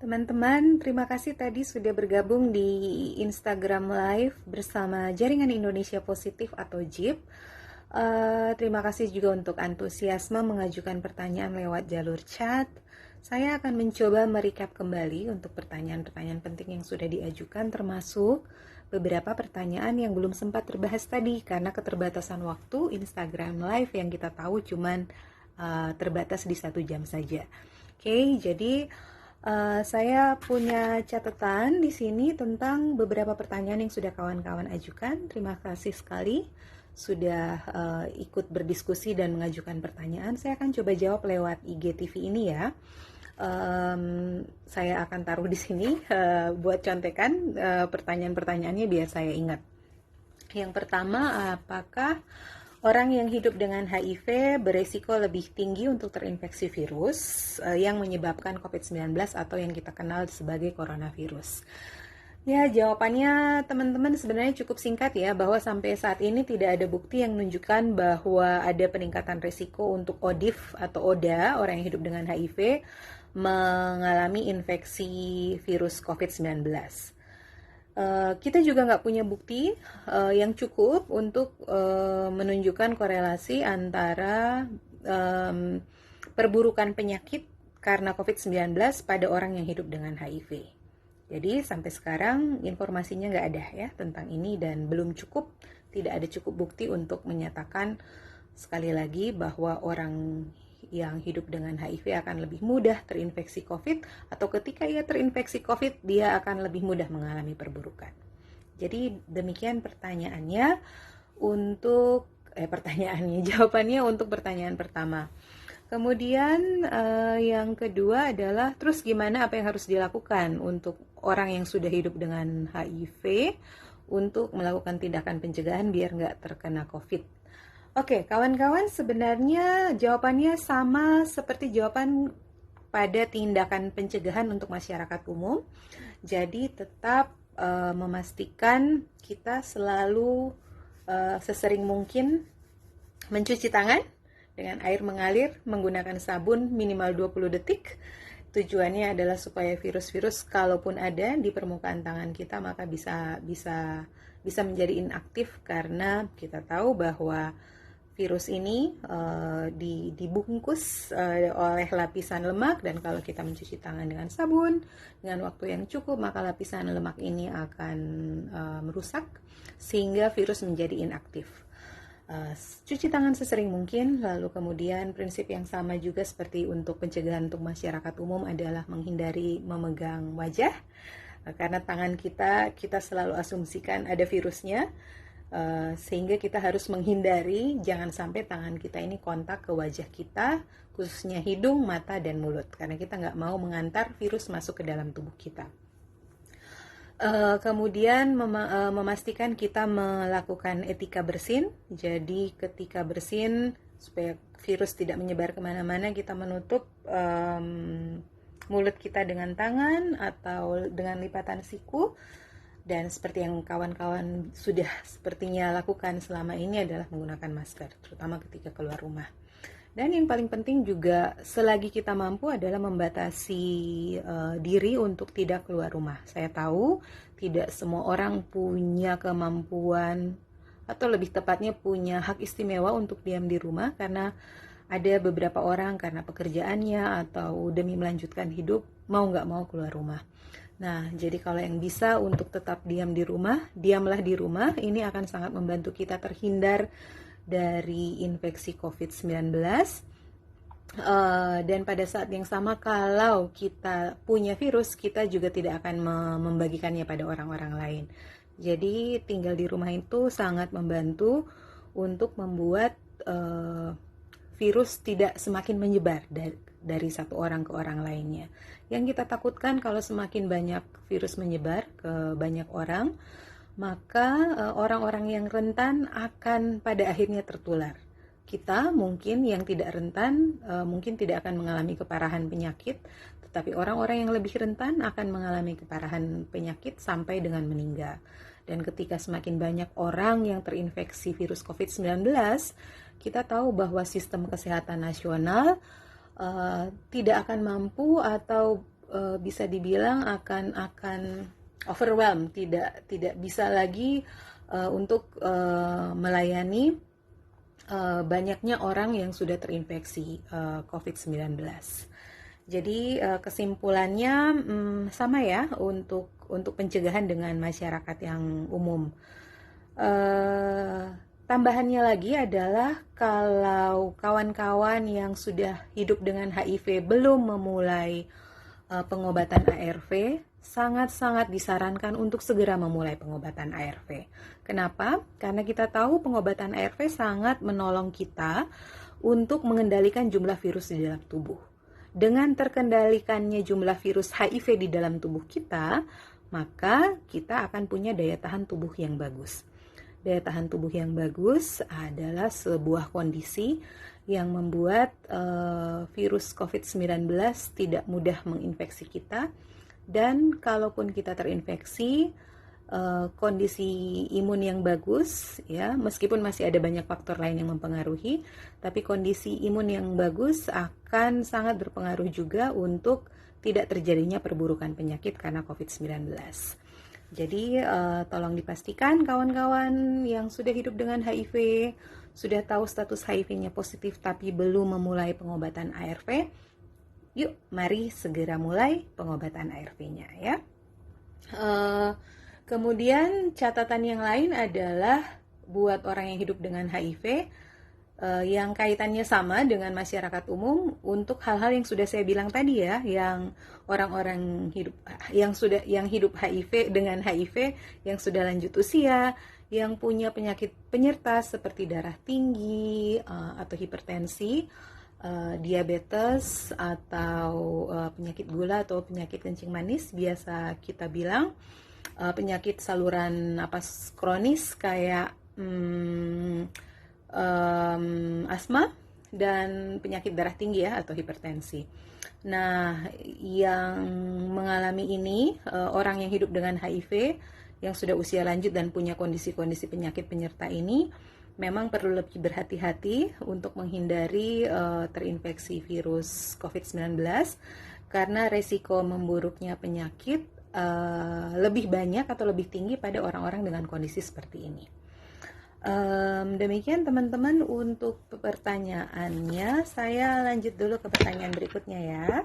Teman-teman, terima kasih tadi sudah bergabung di Instagram Live bersama Jaringan Indonesia Positif atau JIP. Terima kasih juga untuk antusiasme mengajukan pertanyaan lewat jalur chat. Saya akan mencoba merecap kembali untuk pertanyaan-pertanyaan penting yang sudah diajukan, termasuk beberapa pertanyaan yang belum sempat terbahas tadi karena keterbatasan waktu Instagram Live yang kita tahu cuman terbatas di 1 jam saja. Oke, jadi saya punya catatan di sini tentang beberapa pertanyaan yang sudah kawan-kawan ajukan. Terima kasih sekali sudah ikut berdiskusi dan mengajukan pertanyaan. Saya akan coba jawab lewat IGTV ini ya. Saya akan taruh di sini buat contekan pertanyaan-pertanyaannya biar saya ingat. Yang pertama, apakah orang yang hidup dengan HIV beresiko lebih tinggi untuk terinfeksi virus yang menyebabkan COVID-19 atau yang kita kenal sebagai coronavirus? Ya, jawabannya teman-teman sebenarnya cukup singkat ya, bahwa sampai saat ini tidak ada bukti yang menunjukkan bahwa ada peningkatan risiko untuk ODIF atau ODA, orang yang hidup dengan HIV, mengalami infeksi virus COVID-19. Kita juga nggak punya bukti yang cukup untuk menunjukkan korelasi antara perburukan penyakit karena COVID-19 pada orang yang hidup dengan HIV. Jadi sampai sekarang informasinya nggak ada ya tentang ini dan belum cukup, tidak ada cukup bukti untuk menyatakan sekali lagi bahwa orang yang hidup dengan HIV akan lebih mudah terinfeksi COVID atau ketika ia terinfeksi COVID dia akan lebih mudah mengalami perburukan. Jadi demikian pertanyaannya untuk jawabannya untuk pertanyaan pertama. Kemudian yang kedua adalah terus gimana apa yang harus dilakukan untuk orang yang sudah hidup dengan HIV untuk melakukan tindakan pencegahan biar nggak terkena COVID. Oke, kawan-kawan, sebenarnya jawabannya sama seperti jawaban pada tindakan pencegahan untuk masyarakat umum. Jadi tetap memastikan kita selalu sesering mungkin mencuci tangan dengan air mengalir menggunakan sabun minimal 20 detik. Tujuannya adalah supaya virus-virus kalaupun ada di permukaan tangan kita maka bisa menjadi inaktif, karena kita tahu bahwa virus ini dibungkus oleh lapisan lemak, dan kalau kita mencuci tangan dengan sabun dengan waktu yang cukup maka lapisan lemak ini akan merusak sehingga virus menjadi inaktif. Cuci tangan sesering mungkin, lalu kemudian prinsip yang sama juga seperti untuk pencegahan untuk masyarakat umum adalah menghindari memegang wajah, karena tangan kita selalu asumsikan ada virusnya, sehingga kita harus menghindari jangan sampai tangan kita ini kontak ke wajah kita, khususnya hidung, mata, dan mulut, karena kita nggak mau mengantar virus masuk ke dalam tubuh kita. Kemudian memastikan kita melakukan etika bersin. Jadi ketika bersin supaya virus tidak menyebar kemana-mana, kita menutup mulut kita dengan tangan atau dengan lipatan siku. Dan seperti yang kawan-kawan sudah sepertinya lakukan selama ini adalah menggunakan masker, terutama ketika keluar rumah. Dan yang paling penting juga selagi kita mampu adalah membatasi diri untuk tidak keluar rumah. Saya tahu tidak semua orang punya kemampuan atau lebih tepatnya punya hak istimewa untuk diam di rumah, karena ada beberapa orang karena pekerjaannya atau demi melanjutkan hidup mau nggak mau keluar rumah. Nah, jadi kalau yang bisa untuk tetap diam di rumah, diamlah di rumah. Ini akan sangat membantu kita terhindar dari infeksi COVID-19. Dan pada saat yang sama, kalau kita punya virus, kita juga tidak akan membagikannya pada orang-orang lain. Jadi tinggal di rumah itu sangat membantu untuk membuat virus tidak semakin menyebar dari satu orang ke orang lainnya. Yang kita takutkan kalau semakin banyak virus menyebar ke banyak orang, maka orang-orang yang rentan akan pada akhirnya tertular. Kita mungkin yang tidak rentan mungkin tidak akan mengalami keparahan penyakit, tetapi orang-orang yang lebih rentan akan mengalami keparahan penyakit sampai dengan meninggal. Dan ketika semakin banyak orang yang terinfeksi virus COVID-19, kita tahu bahwa sistem kesehatan nasional tidak akan mampu atau bisa dibilang akan overwhelmed, tidak bisa lagi untuk melayani banyaknya orang yang sudah terinfeksi COVID-19. Jadi kesimpulannya sama ya untuk pencegahan dengan masyarakat yang umum. Tambahannya lagi adalah kalau kawan-kawan yang sudah hidup dengan HIV belum memulai pengobatan ARV, sangat-sangat disarankan untuk segera memulai pengobatan ARV. Kenapa? Karena kita tahu pengobatan ARV sangat menolong kita untuk mengendalikan jumlah virus di dalam tubuh. Dengan terkendalikannya jumlah virus HIV di dalam tubuh kita, maka kita akan punya daya tahan tubuh yang bagus. Daya tahan tubuh yang bagus adalah sebuah kondisi yang membuat virus COVID-19 tidak mudah menginfeksi kita, dan kalaupun kita terinfeksi, kondisi imun yang bagus, ya, meskipun masih ada banyak faktor lain yang mempengaruhi, tapi kondisi imun yang bagus akan sangat berpengaruh juga untuk tidak terjadinya perburukan penyakit karena COVID-19. Jadi tolong dipastikan kawan-kawan yang sudah hidup dengan HIV, sudah tahu status HIV-nya positif tapi belum memulai pengobatan ARV, yuk mari segera mulai pengobatan ARV-nya ya. Kemudian catatan yang lain adalah buat orang yang hidup dengan HIV, yang kaitannya sama dengan masyarakat umum untuk hal-hal yang sudah saya bilang tadi ya, yang orang-orang hidup yang hidup HIV dengan HIV yang sudah lanjut usia, yang punya penyakit penyerta seperti darah tinggi atau hipertensi, diabetes atau penyakit gula atau penyakit kencing manis, biasa kita bilang penyakit saluran napas kronis kayak asma dan penyakit darah tinggi ya atau hipertensi. Nah, yang mengalami ini orang yang hidup dengan HIV yang sudah usia lanjut dan punya kondisi-kondisi penyakit penyerta ini memang perlu lebih berhati-hati untuk menghindari terinfeksi virus COVID-19 karena resiko memburuknya penyakit lebih banyak atau lebih tinggi pada orang-orang dengan kondisi seperti ini. Demikian teman-teman untuk pertanyaannya. Saya lanjut dulu ke pertanyaan berikutnya ya.